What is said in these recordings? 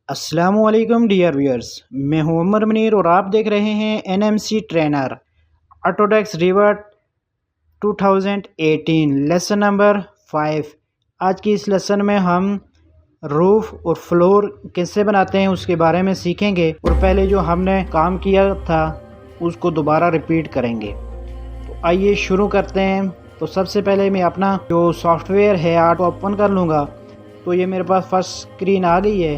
अस्सलामुअलैकुम dear viewers, मैं हूं उमर मुनीर और आप देख रहे हैं NMC trainer Autodesk revert 2018 lesson number 5। आज की इस लेसन में हम रूफ और फ्लोर कैसे बनाते हैं उसके बारे में सीखेंगे और पहले जो हमने काम किया था उसको दोबारा रिपीट करेंगे। तो आइए शुरू करते हैं। तो सबसे पहले मैं अपना जो सॉफ्टवेयर है आर्ट ओपन कर लूँगा। तो ये मेरे पास फर्स्ट स्क्रीन आ गई है।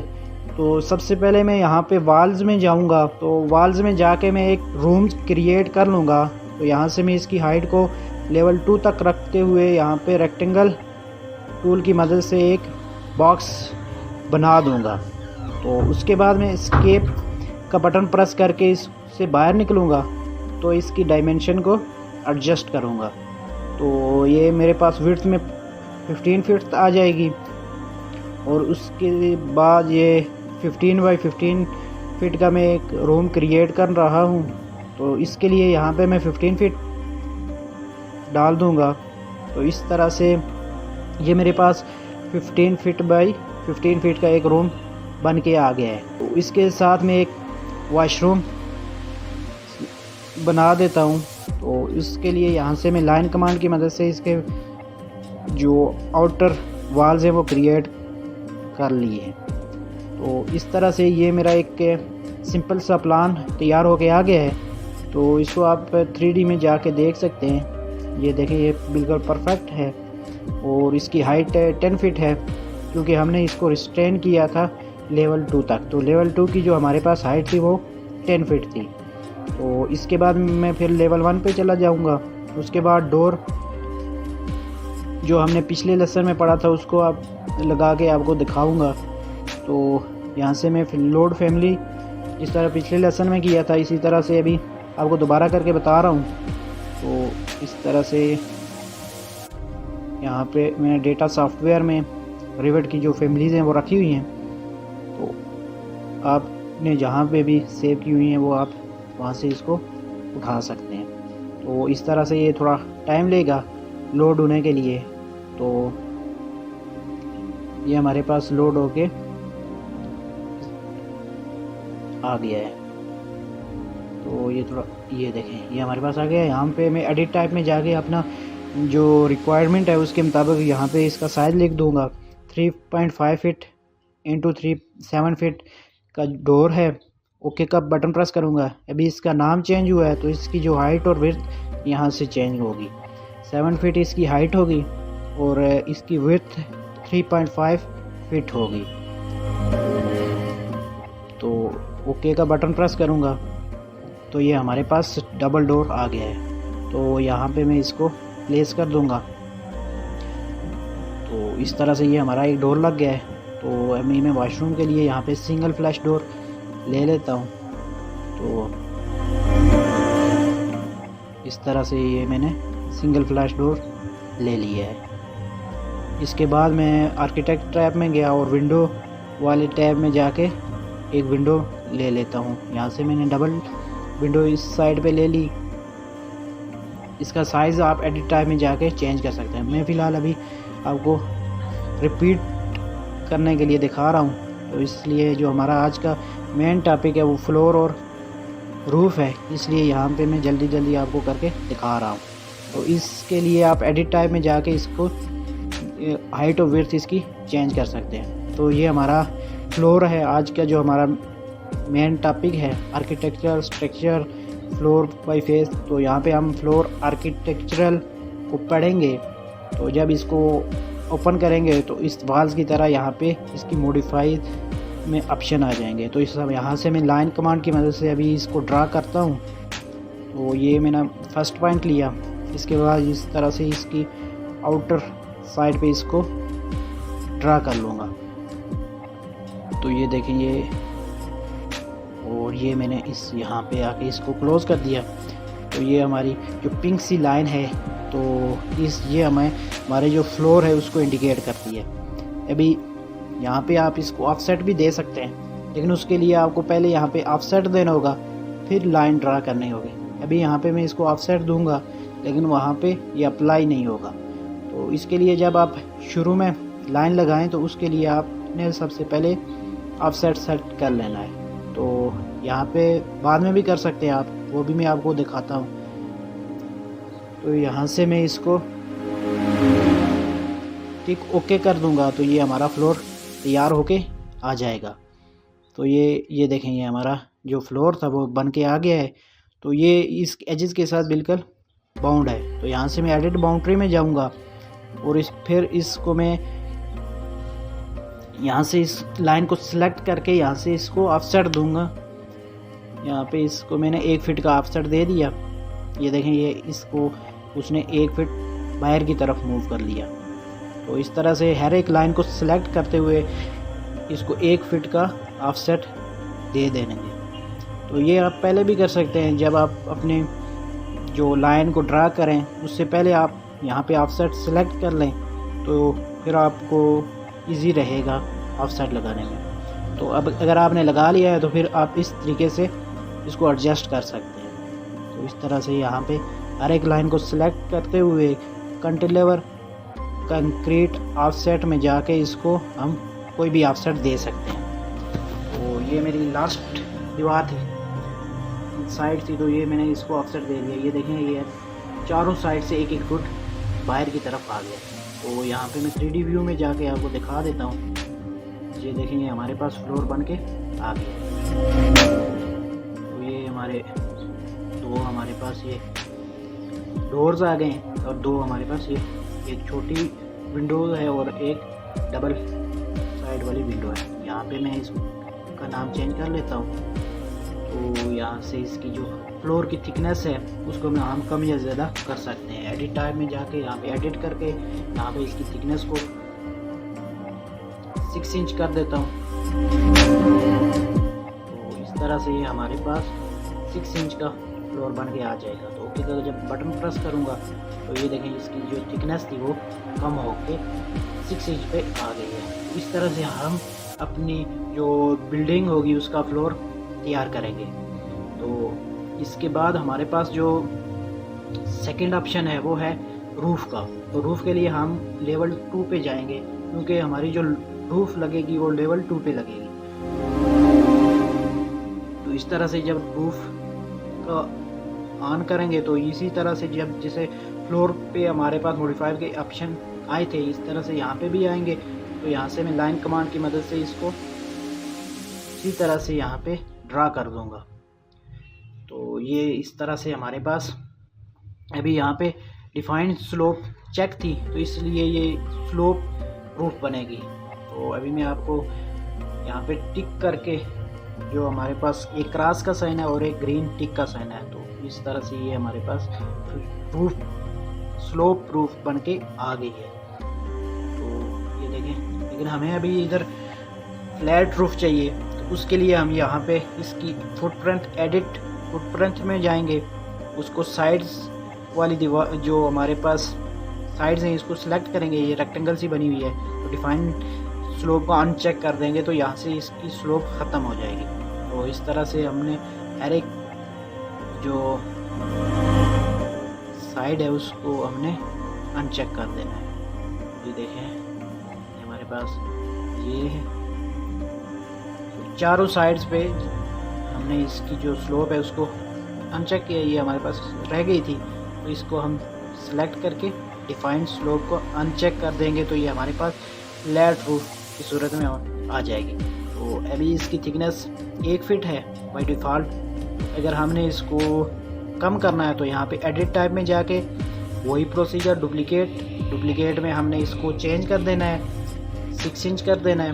तो सबसे पहले मैं यहाँ पे वाल्स में जाऊँगा। तो वाल्स में जाके मैं एक रूम क्रिएट कर लूँगा। तो यहाँ से मैं इसकी हाइट को लेवल 2 तक रखते हुए यहाँ पे रेक्टेंगल टूल की मदद से एक बॉक्स बना दूँगा। तो उसके बाद मैं एस्केप का बटन प्रेस करके इससे बाहर निकलूँगा। तो इसकी डायमेंशन को एडजस्ट करूँगा। तो ये मेरे पास विड्थ में 15 फीट आ जाएगी और उसके बाद ये 15 बाई 15 फीट का मैं एक रूम क्रिएट कर रहा हूँ। तो इसके लिए यहाँ पे मैं 15 फीट डाल दूँगा। तो इस तरह से ये मेरे पास 15 फीट बाई 15 फीट का एक रूम बन के आ गया है। तो इसके साथ मैं एक वॉशरूम बना देता हूँ। तो इसके लिए यहाँ से मैं लाइन कमांड की मदद से इसके जो आउटर वॉल्स हैं वो क्रिएट कर लिए। तो इस तरह से ये मेरा एक सिंपल सा प्लान तैयार हो के आ गया है। तो इसको आप 3D में जाके देख सकते हैं। ये देखें, ये बिल्कुल परफेक्ट है और इसकी हाइट 10 फीट है क्योंकि हमने इसको रिस्ट्रेन किया था लेवल 2 तक। तो लेवल 2 की जो हमारे पास हाइट थी वो 10 फीट थी। तो इसके बाद मैं फिर लेवल 1 पे चला जाऊंगा। उसके बाद डोर जो हमने पिछले लेसन में पढ़ा था उसको आप लगा के आपको दिखाऊंगा। तो यहाँ से मैं फिर लोड फैमिली जिस तरह पिछले लेसन में किया था इसी तरह से अभी आपको दोबारा करके बता रहा हूँ। तो इस तरह से यहाँ पे मैंने डेटा सॉफ्टवेयर में रिवेट की जो फैमिलीज़ हैं वो रखी हुई हैं। तो आपने जहाँ पे भी सेव की हुई हैं वो आप वहाँ से इसको उठा सकते हैं। तो इस तरह से ये थोड़ा टाइम लेगा लोड होने के लिए। तो ये हमारे पास लोड होके आ गया है। तो ये थोड़ा ये देखें, ये हमारे पास आ गया है। यहाँ पे मैं एडिट टाइप में जाके अपना जो रिक्वायरमेंट है उसके मुताबिक यहाँ पे इसका साइज़ लिख दूँगा। 3.5 फीट इंटू 7 फीट का डोर है। ओके का बटन प्रेस करूँगा। अभी इसका नाम चेंज हुआ है तो इसकी जो हाइट और विड्थ यहाँ से चेंज होगी। 7 फीट इसकी हाइट होगी और इसकी विड्थ 3.5 फीट होगी। तो ओके का बटन प्रेस करूँगा तो ये हमारे पास डबल डोर आ गया है। तो यहाँ पे मैं इसको प्लेस कर दूँगा। तो इस तरह से ये हमारा एक डोर लग गया है। तो अभी मैं वॉशरूम के लिए यहाँ पे सिंगल फ्लैश डोर ले लेता हूँ। तो इस तरह से ये मैंने सिंगल फ्लैश डोर ले लिया है। इसके बाद मैं आर्किटेक्ट टैब में गया और विंडो वाले टैब में जाके एक विंडो ले लेता हूँ। यहाँ से मैंने डबल विंडो इस साइड पे ले ली। इसका साइज़ आप एडिट टैब में जाके चेंज कर सकते हैं। मैं फ़िलहाल अभी आपको रिपीट करने के लिए दिखा रहा हूँ। तो इसलिए जो हमारा आज का मेन टॉपिक है वो फ्लोर और रूफ़ है, इसलिए यहाँ पे मैं जल्दी जल्दी आपको करके दिखा रहा हूँ। तो इसके लिए आप एडिट टाइप में जाके इसको हाइट और विड्थ इसकी चेंज कर सकते हैं। तो ये हमारा फ्लोर है आज का जो हमारा मेन टॉपिक है, architecture structure floor by face. तो यहाँ पे हम फ्लोर आर्किटेक्चरल को पढ़ेंगे। तो जब इसको ओपन करेंगे तो इस वाल्स की तरह यहाँ पे इसकी मॉडिफाई में ऑप्शन आ जाएंगे। तो इस यहाँ से मैं लाइन कमांड की मदद से अभी इसको ड्रा करता हूँ। तो ये मैंने फर्स्ट पॉइंट लिया। इसके बाद इस तरह से इसकी आउटर साइड पे इसको ड्रा कर लूँगा। तो ये देखें ये, और ये मैंने इस यहाँ पे आके इसको क्लोज़ कर दिया। तो ये हमारी जो पिंक सी लाइन है तो ये हमारे जो फ्लोर है उसको इंडिकेट करती है। अभी यहाँ पे आप इसको ऑफसेट भी दे सकते हैं, लेकिन उसके लिए आपको पहले यहाँ पे ऑफसेट देना होगा फिर लाइन ड्रा करनी होगी। अभी यहाँ पे मैं इसको ऑफसेट दूंगा लेकिन वहाँ पे ये अप्लाई नहीं होगा। तो इसके लिए जब आप शुरू में लाइन लगाएं तो उसके लिए आपने सबसे पहले ऑफसेट सेट कर लेना है। तो यहाँ पे बाद में भी कर सकते हैं आप, वो भी मैं आपको दिखाता हूँ। तो यहाँ से मैं इसको टिक ओके कर दूंगा तो ये हमारा फ्लोर तैयार होके आ जाएगा। तो ये देखें, ये हमारा जो फ्लोर था वो बन के आ गया है। तो ये इस एजेस के साथ बिल्कुल बाउंड है। तो यहाँ से मैं एडिट बाउंड्री में जाऊंगा और फिर इसको मैं यहाँ से इस लाइन को सिलेक्ट करके यहाँ से इसको ऑफसेट दूंगा। यहाँ पे इसको मैंने 1 फीट का ऑफसेट दे दिया। ये देखें, ये इसको उसने 1 फीट बाहर की तरफ मूव कर लिया। तो इस तरह से हर एक लाइन को सिलेक्ट करते हुए इसको 1 फीट का ऑफसेट दे देंगे। तो ये आप पहले भी कर सकते हैं, जब आप अपने जो लाइन को ड्रा करें उससे पहले आप यहाँ पे ऑफसेट सेलेक्ट कर लें, तो फिर आपको इजी रहेगा ऑफसेट लगाने में। तो अब अगर आपने लगा लिया है तो फिर आप इस तरीके से इसको एडजस्ट कर सकते हैं। तो इस तरह से यहाँ पे हर एक लाइन को सिलेक्ट करते हुए कैंटिलीवर कंक्रीट ऑफसेट में जाके इसको हम कोई भी ऑफसेट दे सकते हैं। तो ये मेरी लास्ट दीवार थी, साइड थी, तो ये मैंने इसको ऑफसेट दे दिया। ये देखें, ये चारों साइड से 1-1 फुट बाहर की तरफ आ गया। तो यहाँ पे मैं 3D व्यू में जाके आपको दिखा देता हूँ। ये देखेंगे हमारे पास फ्लोर बन के आ गया। तो ये हमारे पास ये डोर्स आ गए और 2 हमारे पास ये एक छोटी विंडो है और एक डबल साइड वाली विंडो है। यहाँ पे मैं इसका नाम चेंज कर लेता हूँ। तो यहाँ से इसकी जो फ्लोर की थिकनेस है उसको हम कम या ज़्यादा कर सकते हैं। एडिट टाइप में जाके यहाँ पे एडिट करके यहाँ पे इसकी थिकनेस को 6 इंच कर देता हूँ। तो इस तरह से ये हमारे पास 6 इंच का फ्लोर बन के आ जाएगा। तो ओके का जब बटन प्रेस करूँगा तो ये देखें, इसकी जो थिकनेस थी वो कम होके 6 इंच पे आ गई है। इस तरह से हम अपनी जो बिल्डिंग होगी उसका फ्लोर तैयार करेंगे। तो इसके बाद हमारे पास जो सेकंड ऑप्शन है वो है रूफ़ का। तो रूफ़ के लिए हम लेवल 2 पे जाएंगे, क्योंकि हमारी जो रूफ़ लगेगी वो लेवल 2 पे लगेगी। तो इस तरह से जब रूफ़ का ऑन करेंगे तो इसी तरह से जब जैसे फ्लोर पे हमारे पास मॉडिफाई के ऑप्शन आए थे, इस तरह से यहाँ पे भी आएंगे। तो यहाँ से मैं लाइन कमांड की मदद से इसको इसी तरह से यहाँ पे ड्रा कर दूँगा। तो ये इस तरह से हमारे पास अभी यहाँ पे डिफाइंड स्लोप चेक थी, तो इसलिए ये स्लोप रूफ बनेगी। तो अभी मैं आपको यहाँ पे टिक करके, जो हमारे पास एक क्रॉस का साइन है और एक ग्रीन टिक का साइन है, तो इस तरह से ये हमारे पास रूफ स्लोप रूफ बन के आ गई है। तो ये देखें, लेकिन हमें अभी इधर फ्लैट रूफ चाहिए। तो उसके लिए हम यहाँ पे इसकी फुटप्रिंट एडिट फुटप्रिंट में जाएंगे, उसको साइड्स वाली दीवार जो हमारे पास साइड्स हैं इसको सिलेक्ट करेंगे। ये रेक्टेंगल सी बनी हुई है, तो डिफाइन स्लोप को अनचेक कर देंगे तो यहाँ से इसकी स्लोप ख़त्म हो जाएगी। तो इस तरह से हमने हर एक जो साइड है उसको हमने अनचेक कर देना है। ये देखें, हमारे पास ये है, तो चारों साइड्स पे हमने इसकी जो स्लोप है उसको अनचेक किया। ये हमारे पास रह गई थी, तो इसको हम सेलेक्ट करके डिफाइंड स्लोप को अनचेक कर देंगे तो ये हमारे पास फ्लैट रूफ की सूरत में आ जाएगी। तो अभी इसकी थिकनेस 1 फीट है बाय डिफ़ॉल्ट। अगर हमने इसको कम करना है तो यहाँ पे एडिट टाइप में जाके वही प्रोसीजर डुप्लीकेट में हमने इसको चेंज कर देना है, 6 इंच कर देना है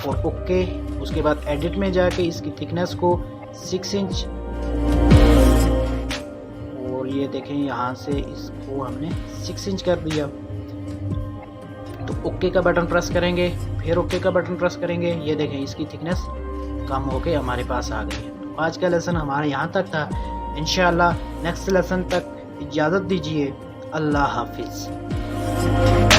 और ओके। उसके बाद एडिट में जाके इसकी थिकनेस को 6 इंच, और ये देखें यहाँ से इसको हमने 6 इंच कर दिया। तो ओके का बटन प्रेस करेंगे, फिर ओके का बटन प्रेस करेंगे। ये देखें, इसकी थिकनेस कम होके हमारे पास आ गई है। तो आज का लेसन हमारा यहाँ तक था। इंशाअल्लाह नेक्स्ट लेसन तक इजाज़त दीजिए। अल्लाह हाफिज़।